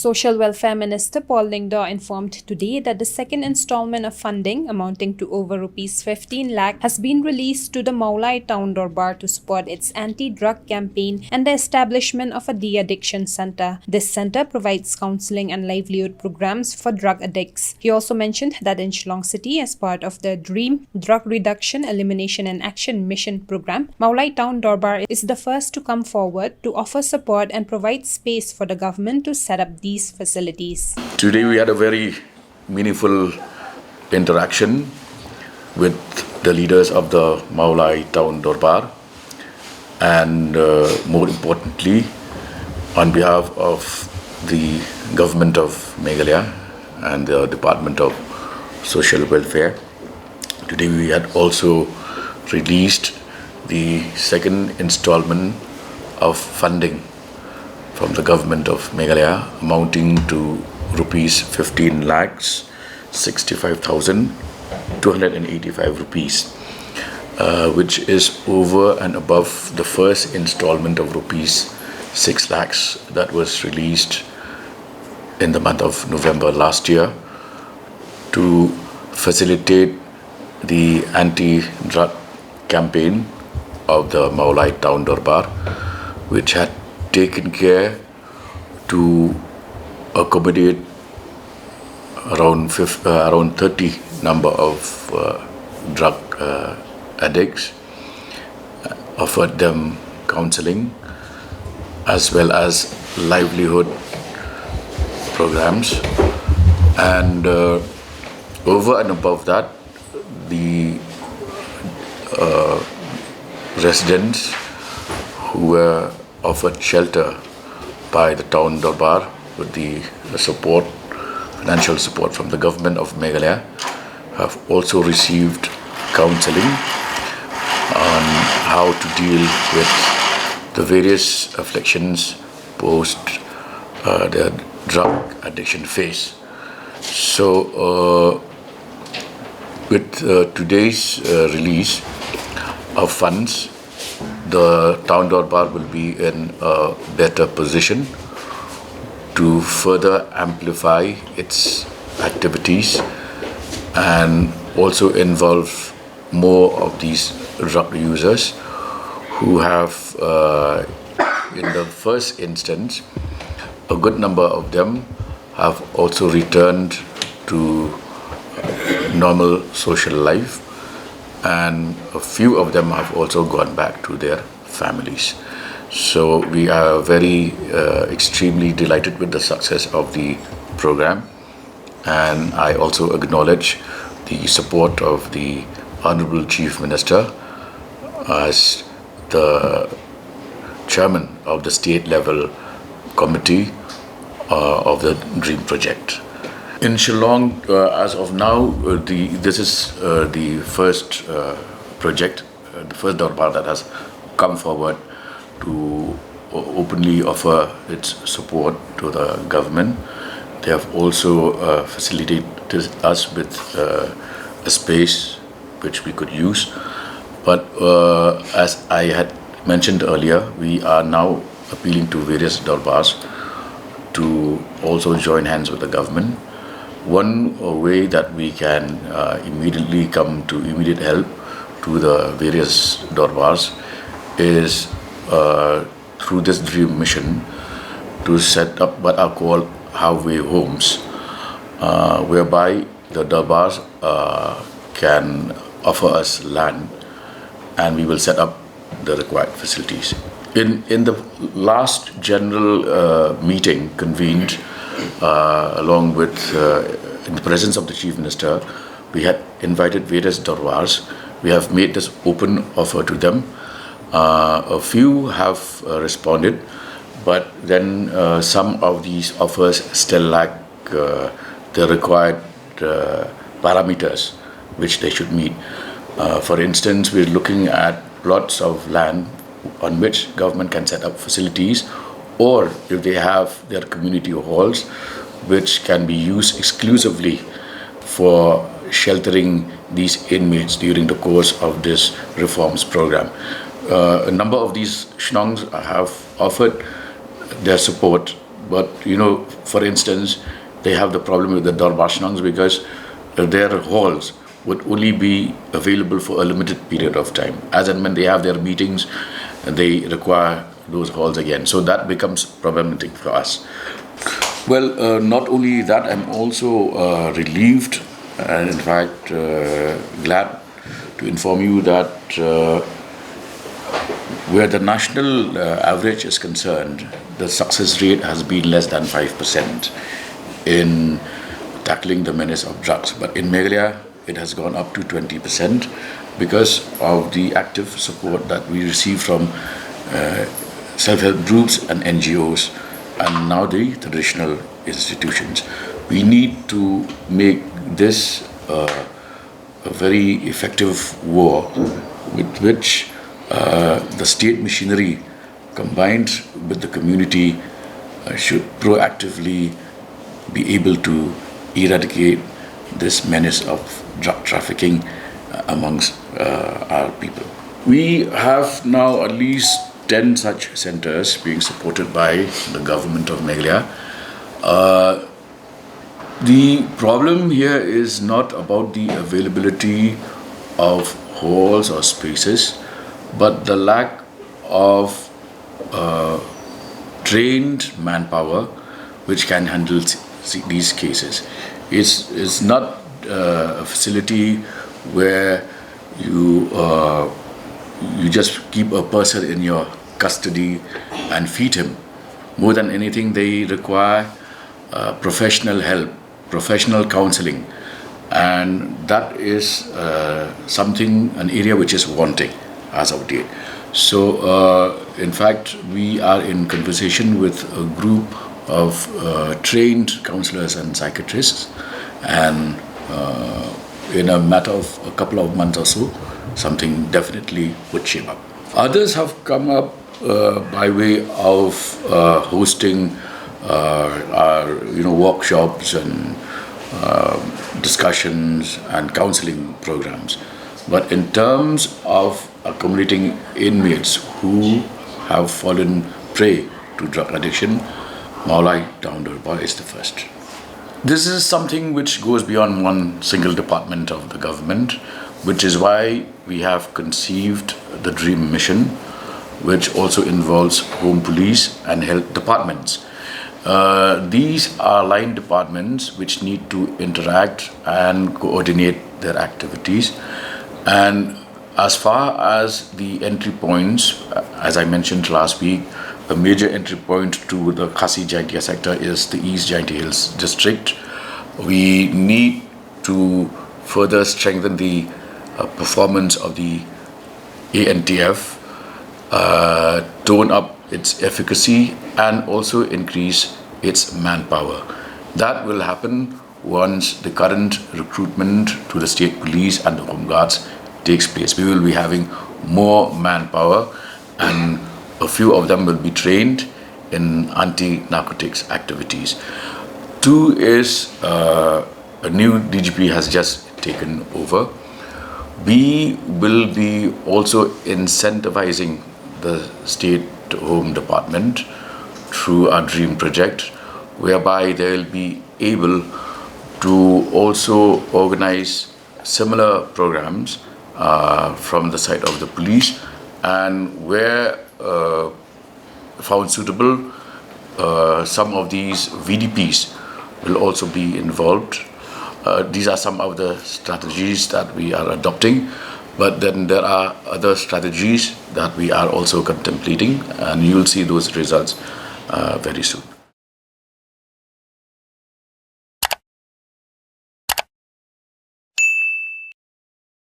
Social Welfare Minister Paul Lingdor informed today that the second installment of funding, amounting to over Rs 15 lakh, has been released to the Mawlai Dorbar to support its anti-drug campaign and the establishment of a de-addiction center. This center provides counseling and livelihood programs for drug addicts. He also mentioned that in Shillong City, as part of the DREAM Drug Reduction, Elimination and Action Mission program, Mawlai Dorbar is the first to come forward to offer support and provide space for the government to set up these facilities. Today we had a very meaningful interaction with the leaders of the Mawlai Dorbar, and more importantly, on behalf of the government of Meghalaya and the Department of Social Welfare. Today we had also released the second installment of funding from the government of Meghalaya, amounting to Rs 15 lakhs 65,285 rupees, which is over and above the first installment of Rs 6 lakhs that was released in the month of November last year to facilitate the anti-drug campaign of the Mawlai Dorbar, which had taken care to accommodate around 30 number of drug addicts, offered them counseling as well as livelihood programs, and over and above that, the residents who were offered shelter by the town Dorbar with the support, financial support from the government of Meghalaya, have also received counseling on how to deal with the various afflictions post their drug addiction phase. So with today's release of funds, the town Dorbar will be in a better position to further amplify its activities and also involve more of these drug users who have, in the first instance, a good number of them have also returned to normal social life, and a few of them have also gone back to their families. So we are very extremely delighted with the success of the program, and I also acknowledge the support of the Honorable Chief Minister as the chairman of the state level committee of the DREAM project. In Shillong, as of now, this is the first project, the first Dorbar that has come forward to openly offer its support to the government. They have also facilitated us with a space which we could use. But as I had mentioned earlier, we are now appealing to various Dorbars to also join hands with the government. One way that we can immediately come to immediate help to the various Dorbars is through this DREAM mission to set up what are called halfway homes, whereby the Dorbars can offer us land and we will set up the required facilities. In the last general meeting convened along with in the presence of the Chief Minister, we had invited various Dorbars. We have made this open offer to them. A few have responded, but then some of these offers still lack the required parameters which they should meet. For instance, we're looking at plots of land on which government can set up facilities, or if they have their community halls which can be used exclusively for sheltering these inmates during the course of this reforms program. A number of these shnongs have offered their support But for instance, they have the problem with the Dorbar because their halls would only be available for a limited period of time. As and when they have their meetings, they require those halls again. So that becomes problematic for us. Well, not only that, I'm also relieved and in fact glad to inform you that where the national average is concerned, the success rate has been less than 5% in tackling the menace of drugs. But in Meghalaya, it has gone up to 20% because of the active support that we receive from self-help groups and NGOs and now the traditional institutions. We need to make this a very effective war with which the state machinery combined with the community should proactively be able to eradicate this menace of drug trafficking amongst our people. We have now at least 10 such centers being supported by the government of Meghalaya. The problem here is not about the availability of halls or spaces, but the lack of trained manpower which can handle these cases. It's not a facility where you just keep a person in your custody and feed him. More than anything, they require professional help, professional counseling, and that is an area which is wanting as of date. So, in fact, we are in conversation with a group of trained counselors and psychiatrists, and in a matter of a couple of months or so, something definitely would shape up. Others have come up by way of hosting our workshops and discussions and counseling programs. But in terms of accommodating inmates who have fallen prey to drug addiction, Mawlai Dorbar is the first. This is something which goes beyond one single department of the government, which is why we have conceived the Dream Mission, which also involves Home Police and Health departments. These are line departments which need to interact and coordinate their activities. And as far as the entry points, as I mentioned last week, a major entry point to the Khasi Jaintia sector is the East Jaintia Hills district. We need to further strengthen the performance of the ANTF, tone up its efficacy, and also increase its manpower. That will happen once the current recruitment to the state police and the home guards takes place. We will be having more manpower, and a few of them will be trained in anti-narcotics activities. Two is a new DGP has just taken over. We will be also incentivizing the State Home Department through our Dream Project, whereby they will be able to also organize similar programs from the side of the police, and where found suitable, some of these VDPs will also be involved. These are some of the strategies that we are adopting, but then there are other strategies that we are also contemplating, and you will see those results very soon.